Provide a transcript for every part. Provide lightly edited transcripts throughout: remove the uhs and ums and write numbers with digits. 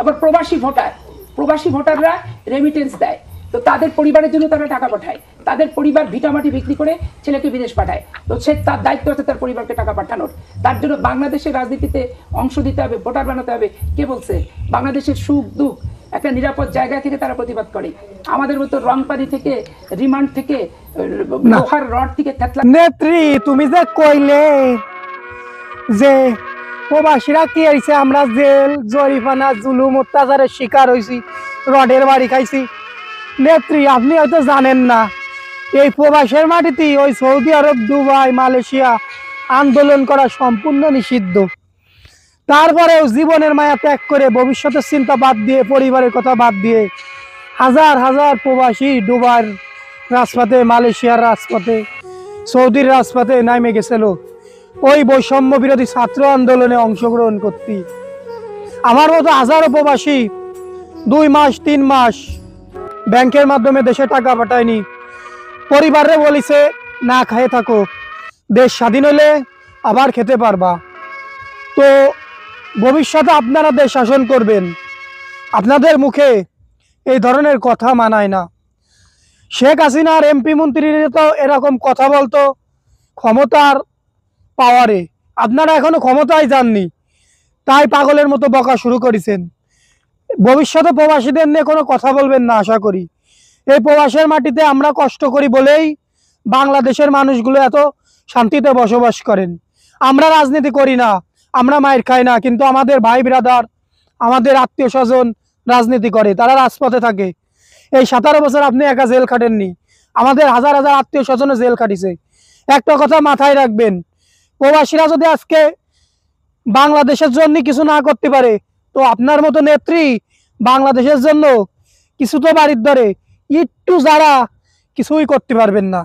আবার প্রবাসী ভোটাররা রেমিটেন্স দেয়, তো তাদের পরিবারের জন্য তারা টাকা পাঠায়, তাদের পরিবার ভিটামাটি বিক্রি করে ছেলেকে বিদেশ পাঠায়, তো সে তার দায়িত্ব আছে তার পরিবারকে টাকা পাঠানোর। তার জন্য বাংলাদেশের রাজনীতিতে অংশ দিতে হবে, ভোটার বানাতে হবে। কে বলছে? বাংলাদেশের সুখ দুঃখ একটা নিরাপদ জায়গা থেকে তারা প্রতিবাদ করে। আমাদের মতো রংপানি থেকে, রিমান্ড থেকে, লোহার রড থেকে। নেত্রী, তুমি যে কইলে যে প্রবাসীরা কি হয়েছে, আমরা জেল জরিমানা জুলুম অত্যাচারের শিকার হয়েছি, রডের বাড়ি খাইছি। নেত্রী, আপনি হয়তো জানেন না, এই প্রবাসের মাটিতে ওই সৌদি আরব, দুবাই, মালয়েশিয়া আন্দোলন করা সম্পূর্ণ নিষিদ্ধ। তারপরেও জীবনের মায়া ত্যাগ করে, ভবিষ্যতের চিন্তা বাদ দিয়ে, পরিবারের কথা বাদ দিয়ে হাজার হাজার প্রবাসী দুবাইয়ের রাজপথে, মালয়েশিয়ার রাজপথে, সৌদির রাজপথে নামে গেছিল ওই বৈষম্য বিরোধী ছাত্র আন্দোলনে অংশগ্রহণ করতে। আমার মতো হাজারো প্রবাসী 2 মাস 3 মাস ব্যাংকের মাধ্যমে দেশে টাকা পাঠায়নি, পরিবারে বলিছে না খেয়ে থাকো, দেশ স্বাধীন হলে আবার খেতে পারবা। তো ভবিষ্যতে আপনারা দেশ শাসন করবেন, আপনাদের মুখে এই ধরনের কথা মানায় না। শেখ হাসিনার এমপি মন্ত্রীরা তো এরকম কথা বলতো ক্ষমতার পাওয়ারে, আপনারা এখনো ক্ষমতায় যাননি, তাই পাগলের মতো বকা শুরু করেছেন। ভবিষ্যতে প্রবাসীদের নিয়ে কোনো কথা বলবেন না আশা করি। এই প্রবাসের মাটিতে আমরা কষ্ট করি বলেই বাংলাদেশের মানুষগুলো এত শান্তিতে বসবাস করেন। আমরা রাজনীতি করি না, আমরা মায়ের খাই না, কিন্তু আমাদের ভাই ব্রাদার, আমাদের আত্মীয় স্বজন রাজনীতি করে, তারা রাজপথে থাকে। এই 17 বছর আপনি একা জেল খাটেননি, আমাদের হাজার হাজার আত্মীয় স্বজনে জেল খাটিছে। একটা কথা মাথায় রাখবেন, প্রবাসীরা যদি আজকে বাংলাদেশের জন্য কিছু না করতে পারে, তো আপনার মতো নেত্রী বাংলাদেশের জন্য কিছু তো বাড়ির ধরে একটু যারা কিছুই করতে পারবেন না।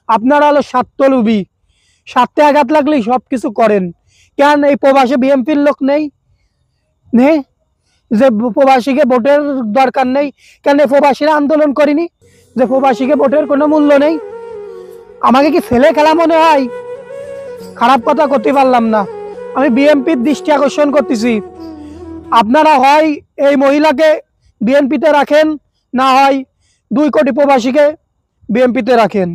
আপনারা হলো স্বার্থলোভী, স্বার্থে আঘাত লাগলেই সব কিছু করেন। কেন এই প্রবাসী বিএনপির লোক নেই যে প্রবাসীকে ভোটের দরকার নেই? কেন প্রবাসীরা আন্দোলন করেনি যে প্রবাসীকে ভোটের কোনো মূল্য নেই? আমাকে কি ছেলে খেলা মনে হয়? খারাপ কথা করতে পারলাম না। আমি বিএনপির দৃষ্টি আকর্ষণ করতেছি, আপনারা হয় এই মহিলাকে বিএনপিতে রাখেন, না হয় 2 কোটি প্রবাসীকে বিএনপিতে রাখেন।